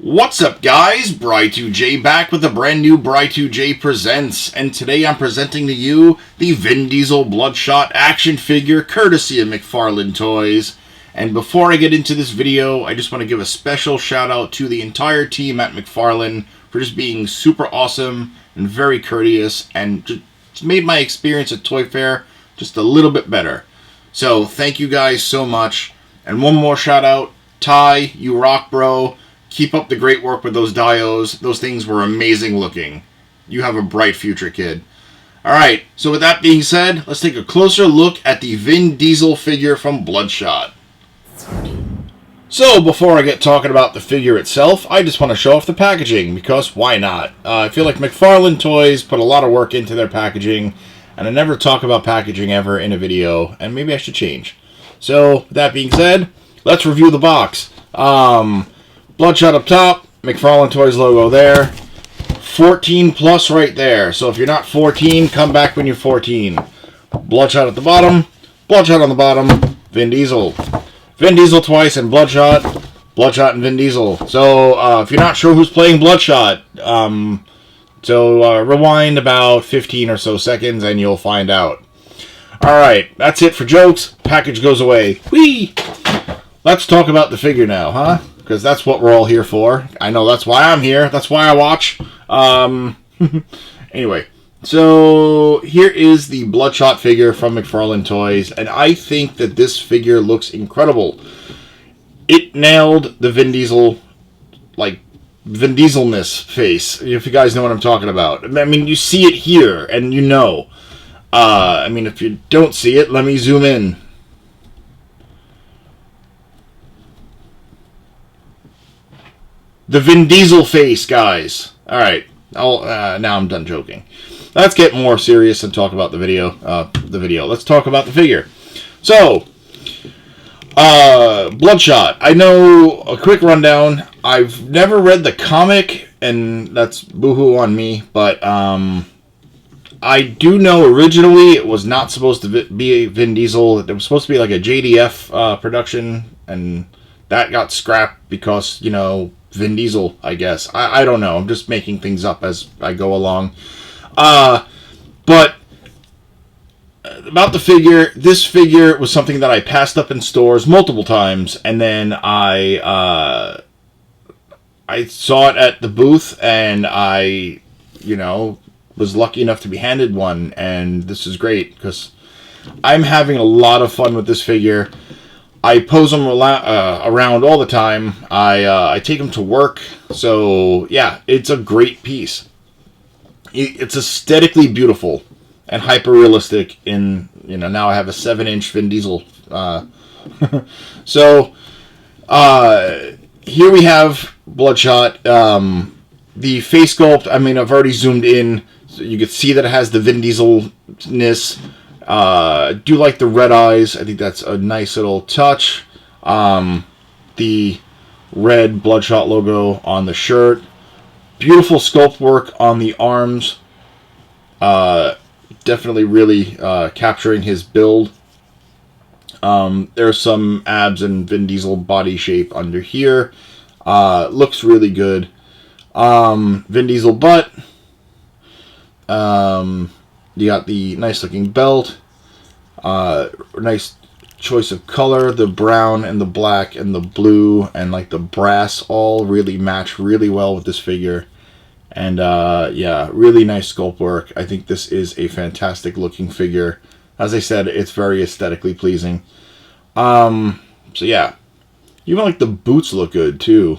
What's up, guys? Bry2J back with a brand new Bry2J Presents, and today I'm presenting to you the Vin Diesel Bloodshot action figure courtesy of McFarlane Toys. And before I get into this video, I just want to give a special shout out to the entire team at McFarlane for just being super awesome and very courteous, and just made my experience at Toy Fair just a little bit better. So thank you guys so much. And one more shout out, Ty, you rock, bro. Keep up the great work with those dios. Those things were amazing looking. You have a bright future, kid. Alright, so with that being said, let's take a closer look at the Vin Diesel figure from Bloodshot. So, before I get talking about the figure itself, I just want to show off the packaging, because why not? I feel like McFarlane Toys put a lot of work into their packaging, and I never talk about packaging ever in a video, and maybe I should change. So, with that being said, let's review the box. Bloodshot up top, McFarlane Toys logo there, 14 plus right there. So if you're not 14, come back when you're 14. Bloodshot at the bottom, Bloodshot on the bottom, Vin Diesel. Vin Diesel twice and Bloodshot, Bloodshot and Vin Diesel. So if you're not sure who's playing Bloodshot, rewind about 15 or so seconds and you'll find out. Alright, that's it for jokes. Package goes away. Whee! Let's talk about the figure now, huh? Because that's what we're all here for. I know that's why I'm here. That's why I watch. Anyway, so here is the Bloodshot figure from McFarlane Toys, and I think that this figure looks incredible. It nailed the Vin Diesel, like, Vin Dieselness face, if you guys know what I'm talking about. I mean, you see it here, and you know. I mean, if you don't see it, let me zoom in. The Vin Diesel face, guys. Alright, now I'm done joking. Let's get more serious and talk about the video. Let's talk about the figure. So, Bloodshot. I know a quick rundown. I've never read the comic, and that's boohoo on me, but I do know originally it was not supposed to be Vin Diesel. It was supposed to be like a JDF production, and that got scrapped because, you know, Vin Diesel, I guess. I don't know. I'm just making things up as I go along. But about the figure, this figure was something that I passed up in stores multiple times, and then I saw it at the booth, and I, you know, was lucky enough to be handed one, and this is great because I'm having a lot of fun with this figure. I pose them around all the time. I take them to work. So, yeah, it's a great piece. It's aesthetically beautiful and hyper-realistic in, you know, now I have a 7-inch Vin Diesel. So, here we have Bloodshot. The face sculpt, I mean, I've already zoomed in. So you can see that it has the Vin Diesel-ness. Do like the red eyes. I think that's a nice little touch. The red Bloodshot logo on the shirt. Beautiful sculpt work on the arms. Definitely really capturing his build. There's some abs and Vin Diesel body shape under here. Looks really good. Vin Diesel butt. You got the nice looking belt, nice choice of color, the brown and the black and the blue and like the brass all really match really well with this figure. And yeah, really nice sculpt work. I think this is a fantastic looking figure. As I said, it's very aesthetically pleasing. So yeah, even like the boots look good too.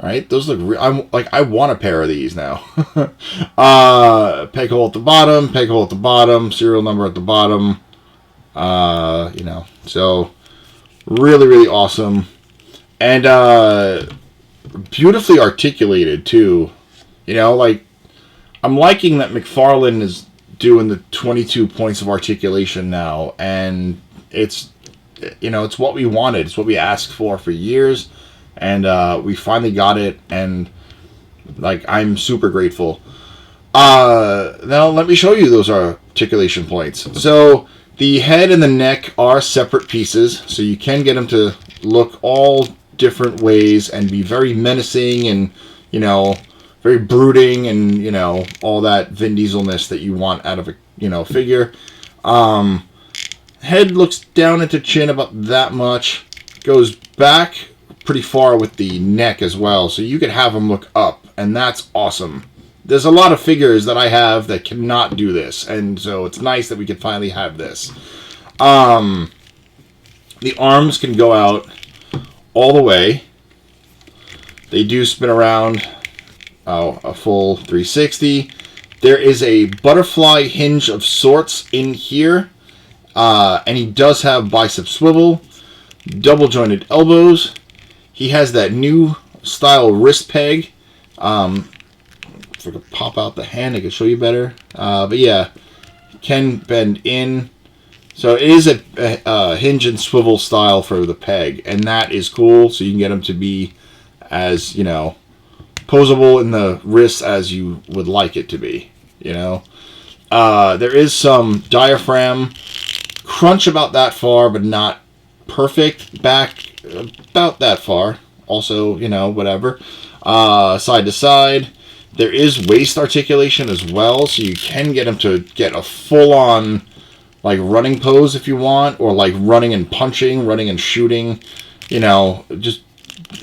Right, those look. I want a pair of these now. Peg hole at the bottom, peg hole at the bottom, serial number at the bottom. You know, so really, really awesome, and beautifully articulated too. You know, like I'm liking that McFarlane is doing the 22 points of articulation now, and it's, you know, it's what we wanted. It's what we asked for years. And we finally got it, and like I'm super grateful. Now let me show you those articulation points. So the head and the neck are separate pieces, so you can get them to look all different ways and be very menacing and, you know, very brooding and, you know, all that Vin Dieselness that you want out of a, you know, figure. Head looks down into chin about that much. Goes back pretty far with the neck as well, so you could have him look up, and that's awesome. There's a lot of figures that I have that cannot do this, and so it's nice that we can finally have this. The arms can go out all the way. They do spin around a full 360. There is a butterfly hinge of sorts in here, and he does have bicep swivel, double jointed elbows. He has that new style wrist peg. If I could pop out the hand, I could show you better. But yeah, can bend in. So it is a hinge and swivel style for the peg, and that is cool. So you can get him to be as, you know, posable in the wrists as you would like it to be, you know. There is some diaphragm crunch about that far, but not perfect. Back about that far. Also, you know, whatever. Side to side. There is waist articulation as well, so you can get him to get a full-on, like, running pose if you want, or like running and punching, running and shooting. You know, just,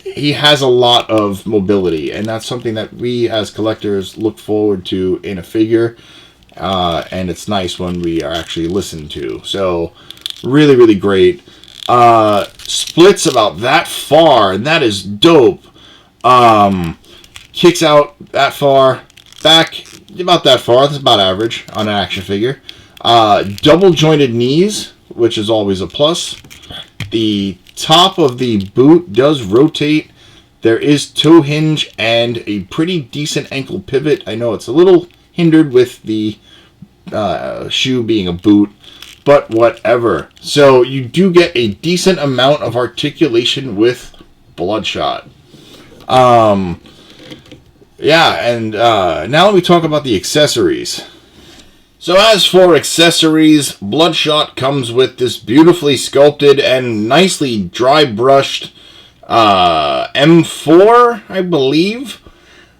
he has a lot of mobility, and that's something that we as collectors look forward to in a figure, and it's nice when we are actually listened to. So, really, really great. Splits about that far, and that is dope. Kicks out that far, back about that far. That's about average on an action figure. Double jointed knees, which is always a plus. The top of the boot does rotate. There is toe hinge and a pretty decent ankle pivot. I know it's a little hindered with the shoe being a boot, but whatever. So you do get a decent amount of articulation with Bloodshot. Yeah, and now let me talk about the accessories. So as for accessories, Bloodshot comes with this beautifully sculpted and nicely dry brushed M4, I believe.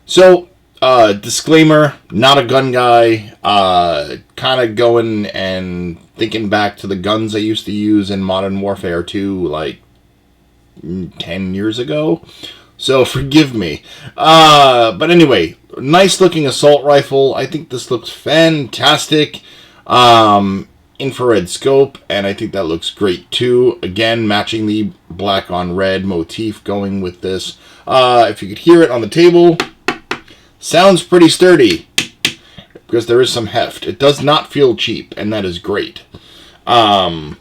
So, disclaimer, not a gun guy. Kind of going and thinking back to the guns I used to use in Modern Warfare 2 like 10 years ago. So forgive me. But anyway, nice looking assault rifle. I think this looks fantastic. Infrared scope, and I think that looks great too. Again, matching the black on red motif going with this. If you could hear it on the table, sounds pretty sturdy because there is some heft. It does not feel cheap, and that is great. So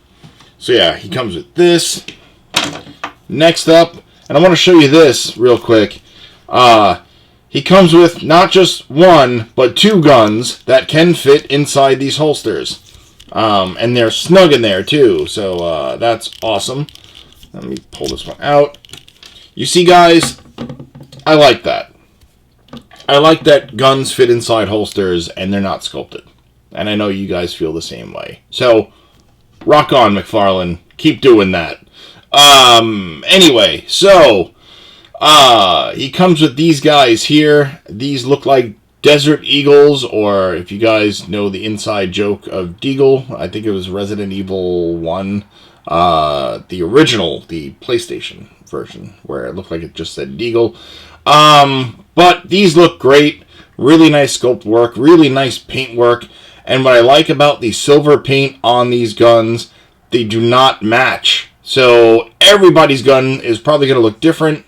yeah, he comes with this. Next up, and I want to show you this real quick. He comes with not just one, but two guns that can fit inside these holsters. And they're snug in there too, so that's awesome. Let me pull this one out. You see, guys, I like that. I like that guns fit inside holsters and they're not sculpted. And I know you guys feel the same way. So, rock on, McFarlane. Keep doing that. Anyway, so he comes with these guys here. These look like Desert Eagles, or if you guys know the inside joke of Deagle, I think it was Resident Evil 1, the original, the PlayStation version, where it looked like it just said Deagle. But these look great. Really nice sculpt work, really nice paint work. And what I like about the silver paint on these guns, they do not match. So everybody's gun is probably going to look different,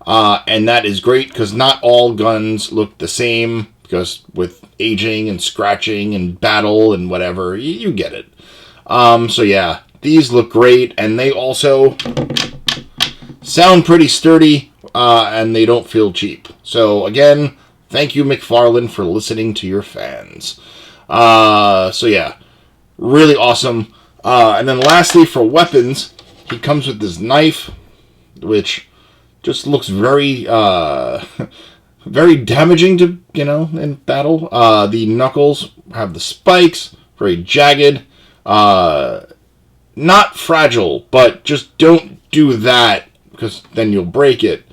and that is great because not all guns look the same, because with aging and scratching and battle and whatever, you get it. So yeah, these look great, and they also sound pretty sturdy, and they don't feel cheap. So again, thank you, McFarlane, for listening to your fans. So yeah, really awesome. And then lastly, for weapons, he comes with this knife, which just looks very, very damaging to, in battle. The knuckles have the spikes, very jagged. Not fragile, but just don't do that because then you'll break it.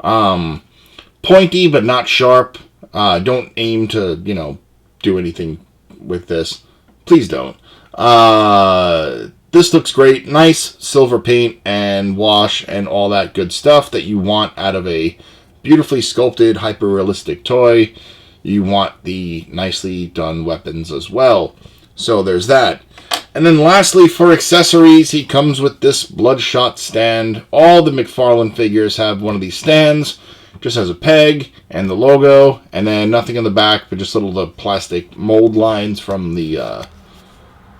Pointy but not sharp. Don't aim to, you know, do anything with this. Please don't. This looks great. Nice silver paint and wash and all that good stuff that you want out of a beautifully sculpted, hyper-realistic toy. You want the nicely done weapons as well. So there's that. And then lastly, for accessories, he comes with this Bloodshot stand. All the McFarlane figures have one of these stands. Just has a peg and the logo, and then nothing on the back, but just little the plastic mold lines from the,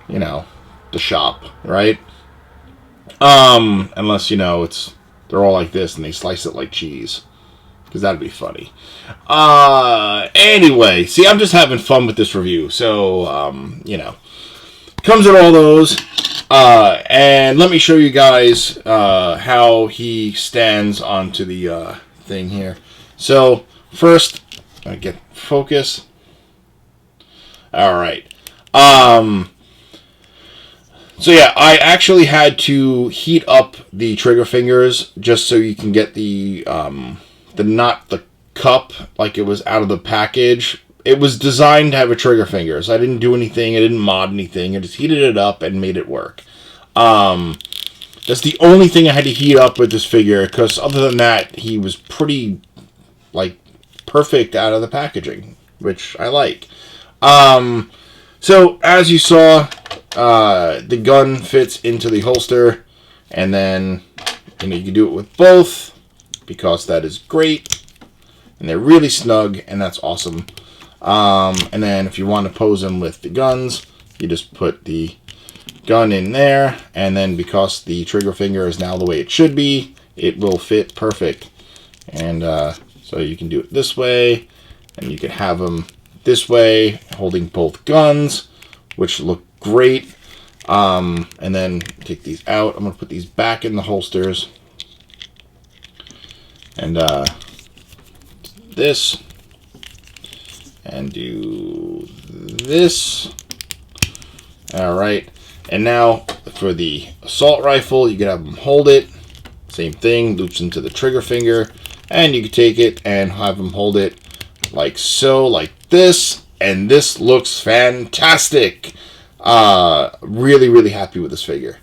you know, the shop, right? Unless, you know, they're all like this and they slice it like cheese. Because that'd be funny. Anyway, see, I'm just having fun with this review. So, you know, comes with all those. And let me show you guys how he stands onto the thing here. So, first, I get focus. All right. So yeah, I actually had to heat up the trigger fingers just so you can get the not the cup like it was out of the package. It was designed to have a trigger fingers. I didn't do anything. I didn't mod anything. I just heated it up and made it work. That's the only thing I had to heat up with this figure, because other than that, he was pretty, like, perfect out of the packaging, which I like. So, as you saw, the gun fits into the holster, and then, you know, you can do it with both, because that is great, and they're really snug, and that's awesome. And then if you want to pose them with the guns, you just put the gun in there, and then because the trigger finger is now the way it should be, it will fit perfect. And so you can do it this way, and you can have them this way, holding both guns, which look great. And then take these out. I'm going to put these back in the holsters. And this, and do this. Alright, and now for the assault rifle, you can have them hold it. Same thing, loops into the trigger finger, and you can take it and have them hold it like so, like this, and this looks fantastic. Really, really happy with this figure.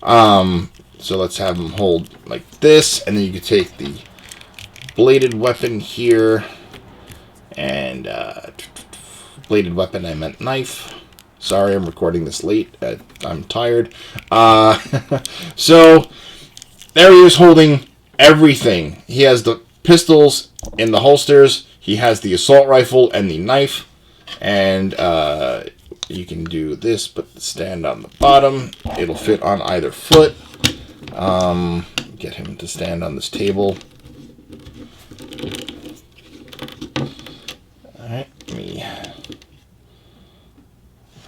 So let's have them hold like this, and then you can take the bladed weapon here, and bladed weapon, I meant knife. Sorry, I'm recording this late. I'm tired. So there he is holding everything. He has the pistols in the holsters. He has the assault rifle and the knife. And you can do this, put the stand on the bottom. It'll fit on either foot. Get him to stand on this table. Alright,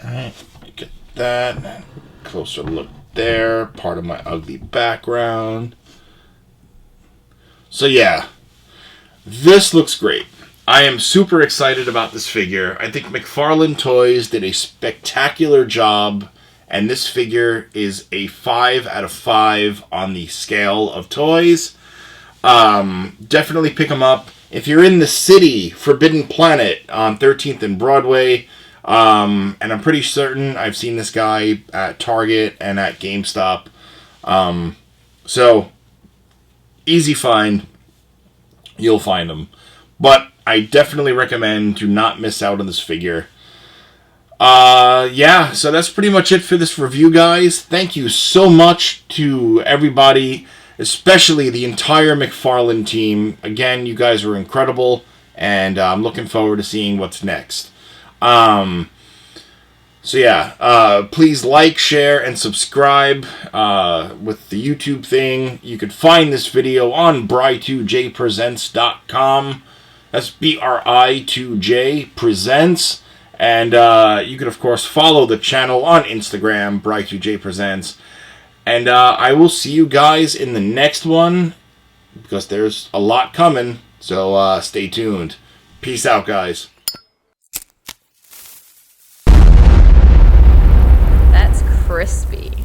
Alright, get that. Closer look there. Part of my ugly background. So yeah, this looks great. I am super excited about this figure. I think McFarlane Toys did a spectacular job, and this figure is a 5 out of 5 on the scale of toys. Definitely pick them up. If you're in the city, Forbidden Planet on 13th and Broadway, and I'm pretty certain I've seen this guy at Target and at GameStop. So, easy find. You'll find them. But I definitely recommend to not miss out on this figure. Yeah, so that's pretty much it for this review, guys. Thank you so much to everybody, especially the entire McFarlane team. Again, you guys were incredible, and I'm looking forward to seeing what's next. So yeah, please like, share, and subscribe with the YouTube thing. You could find this video on bri2jpresents.com. That's BRI2J Presents. And you could, of course, follow the channel on Instagram, bri2jpresents. And I will see you guys in the next one, because there's a lot coming. So stay tuned. Peace out, guys. That's crispy.